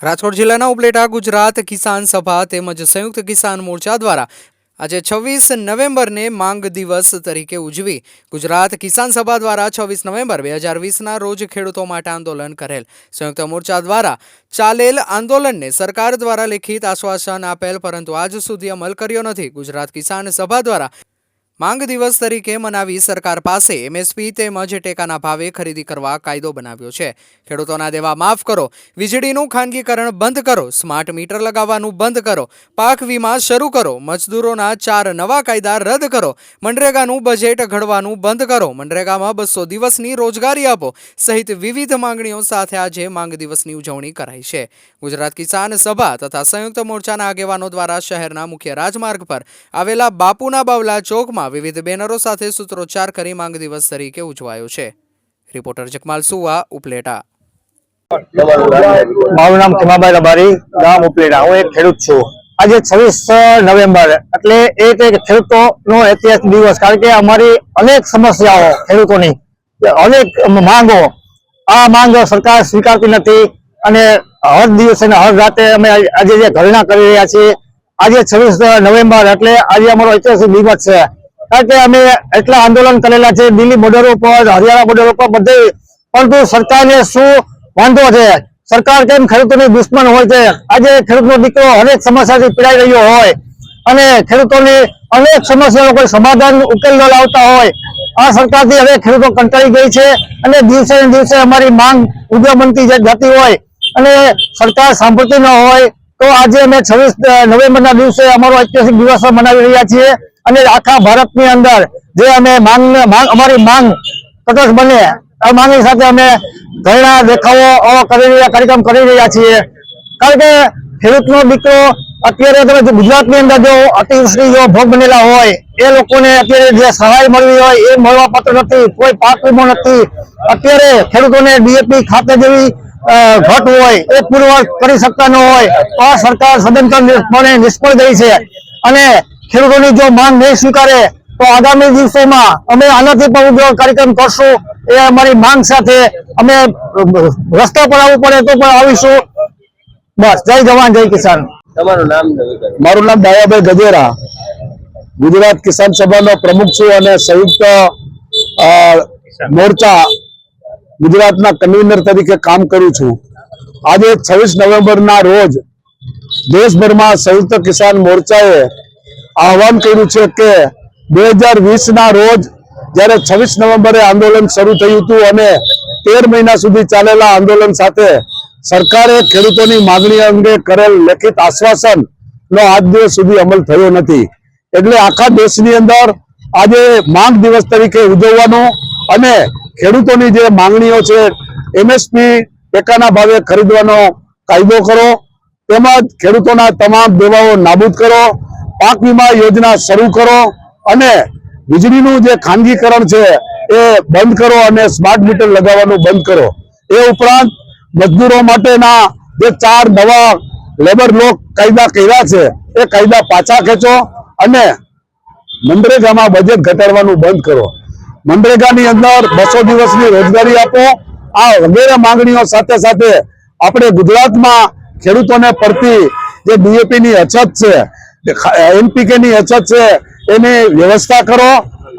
રાજકોટ જિલ્લાના ઉપલેટા ગુજરાત કિસાન સભા તેમજ સંયુક્ત કિસાન મોરચા દ્વારા આજે 26 નવેમ્બરને માંગ દિવસ તરીકે ઉજવી ગુજરાત કિસાન સભા દ્વારા 26 નવેમ્બર 2020ના રોજ ખેડૂતો માટે આંદોલન કરેલ। સંયુક્ત મોરચા દ્વારા ચાલેલ આંદોલનને સરકાર દ્વારા લેખિત આશ્વાસન આપેલ, પરંતુ આજ સુધી અમલ કર્યો નથી। ગુજરાત કિસાન સભા દ્વારા માંગ દિવસ તરીકે મનાવી સરકાર પાસે એમએસપી તેમજ ટેકાના ભાવે ખરીદી કરવા કાયદો બનાવ્યો છે। ખેડૂતોના દેવા માફ કરો, વીજળીનું ખાનગીકરણ બંધ કરો, સ્માર્ટ મીટર લગાવવાનું બંધ કરો, પાક વીમા શરૂ કરો, મજદૂરોના 4 નવા કાયદા રદ કરો, મનરેગાનું બજેટ ઘડવાનું બંધ કરો, મનરેગામાં 200 દિવસની રોજગારી આપો સહિત વિવિધ માંગણીઓ સાથે આજે માંગ દિવસની ઉજવણી કરાઈ છે। ગુજરાત કિસાન સભા તથા સંયુક્ત મોરચાના આગેવાનો દ્વારા શહેરના મુખ્ય રાજમાર્ગ પર આવેલા બાપુના બાવલા ચોકમાં વિવિધ બેનરો સાથે સૂત્રોચ્ચાર કરી માંગ દિવસ તરીકે ઉજવાયો છે। રિપોર્ટર જકમાલ સુવા, ઉપલેટા। મારું નામ ખીમાભાઈ રબારી, ગામ ઉપલેટા। હું એક ખેડૂત છું। આજે 26 નવેમ્બર એટલે એક ખેડૂતોનો ઐતિહાસિક દિવસ, કારણ કે અમારી અનેક સમસ્યાઓ, ખેડૂતોની અનેક માંગો, આ માંગ સરકાર સ્વીકારતી નથી અને હર દિવસે હર રાતે અમે આજે જે ધરણા કરી રહ્યા છીએ। આજે 26 નવેમ્બર એટલે આજે અમારો ઐતિહાસિક દિવસ છે, કારણ કે અમે એટલા આંદોલન કરેલા છે દિલ્હી બોર્ડર ઉપર, હરિયાણા બોર્ડર ઉપર બધે, પરંતુ સરકારને શું વાંધો છે? સરકાર કેમ ખેડૂતોની દુશ્મન હોય છે? આજે ખેડૂતનો દીકરો અનેક સમસ્યાથી પીડાઈ રહ્યો હોય અને ખેડૂતોની અનેક સમસ્યાઓ કોઈ સમાધાન ઉકેલ ન લાવતા હોય, આ સરકારથી હવે ખેડૂતો કંટાળી ગઈ છે અને દિવસે ને દિવસે અમારી માંગ ઉગ્ર બનતી જતી હોય અને સરકાર સાંભળતી ન હોય, તો આજે અમે 26 નવેમ્બરના દિવસે અમારો ઐતિહાસિક દિવસ મનાવી રહ્યા છીએ અને આખા ભારતની અંદર જે અમે અમારી માંગ તટસ્થ બને, આ માંગની સાથે અમે ધરણા દેખાવો કાર્યક્રમ કરી રહ્યા છીએ। કારણ કે ખેડૂતનો દીકરો અત્યારે તમે ગુજરાતની અંદર જો અતિવૃષ્ટિ જો ભોગ બનેલા હોય એ લોકોને અત્યારે જે સહાય મળવી હોય એ મળવા પાત્ર નથી, કોઈ પાક વીમો નથી। અત્યારે ખેડૂતોને ડીએપી ખાતે જેવી ઘટ હોય એ પૂરવાર કરી શકતા ન હોય, તો આ સરકાર સદંતરપણે નિષ્ફળ ગઈ છે અને ખેડૂતોની જો માંગ નહીં સ્વીકારે તો આગામી દિવસોમાં અમે આનાથી પણ ઉગ્ર કાર્યક્રમ કરશું। એ અમારી માંગ સાથે અમે રસ્તા પર આવવું પડે તો પણ આવીશું। બસ, જય જવાન જય કિસાન। તમારું નામ? મારું નામ દાયાભાઈ ગજેરા, ગુજરાત કિસાન સભાનો પ્રમુખ છું અને સંયુક્ત મોરચા ગુજરાતના કન્વીનર તરીકે કામ કરું છું। આજે 26 નવેમ્બરના રોજ દેશભરમાં સંયુક્ત કિસાન મોરચાએ આહવાન કર્યું છે કે 2020ના રોજ જ્યારે 26 નવેમ્બરે આંદોલન શરૂ થયું હતું અને 13 મહિના સુધી ચાલેલા આંદોલન સાથે સરકારે ખેડૂતોની માંગણી અંગે કરેલ લેખિત આશ્વાસન નો આજ દિવસ સુધી અમલ થયો નથી। એટલે આખા દેશની અંદર આજે માંગ દિવસ તરીકે ઉજવવાનો અને ખેડૂતોની જે માંગણીઓ છે એમએસપી ટેકાના ભાવે ખરીદવાનો કાયદો કરો, તેમજ ખેડૂતોના તમામ દેવાઓ નાબૂદ કરો, પાક વીમા યોજના શરૂ કરો અને વીજળીનું જે ખાનગીકરણ છે એ બંધ કરો અને સ્માર્ટ મીટર લગાવવાનું બંધ કરો। એ ઉપરાંત મજદૂરો માટેના જે 4 નવા લેબર લો કાયદા કર્યા છે એ કાયદા પાછા ખેંચો અને મનરેગામાં બજેટ ઘટાડવાનું બંધ કરો। મનરેગાની અંદર 200 દિવસની રોજગારી આપો। આ વગેરે માંગણીઓ સાથે સાથે આપણે ગુજરાતમાં ખેડૂતોને પડતી જે ડીએપી ની અછત છે, એનપીકે ની અછત છે, એની વ્યવસ્થા કરો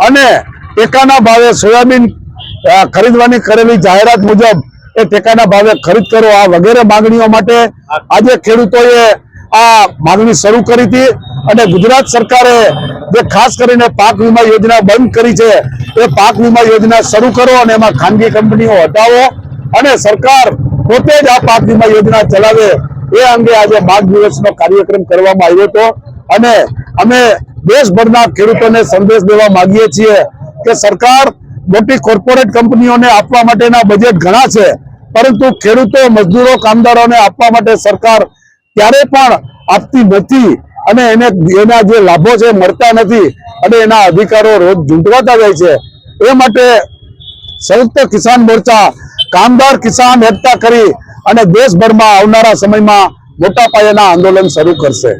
અને ટેકાના ભાવે સોયાબીન ખરીદવાની કરેલી જાહેરાત મુજબ એ ટેકાના ભાવે ખરીદ કરો। આ વગેરે માંગણીઓ માટે આજે ખેડૂતોએ આ માંગણી શરૂ કરી હતી અને ગુજરાત સરકારે જે ખાસ કરીને પાક વીમા યોજના બંધ કરી છે એ પાક વીમા યોજના શરૂ કરો અને એમાં ખાનગી કંપનીઓ હટાવો અને સરકાર પોતે જ આ પાક વીમા યોજના ચલાવે, એ અંગે આજે માંગ દિવસનો કાર્યક્રમ કરવામાં આવ્યો હતો અને અમે દેશભરના ખેડૂતોને સંદેશ દેવા માંગીએ છીએ કે સરકાર મોટી કોર્પોરેટ કંપનીઓને આપવા માટેના બજેટ ઘણા છે, પરંતુ ખેડૂતો, મજદૂરો, કામદારોને આપવા માટે સરકાર ક્યારે પણ આપતી નથી અને એના જે લાભો છે મળતા નથી અને એના અધિકારો રોજ ઝૂંટવાતા જાય છે। એ માટે સંયુક્ત કિસાન મોરચા કામદાર કિસાન એકતા કરી અને દેશભરમાં આવનારા સમયમાં મોટા પાયાના આંદોલન શરૂ કરશે।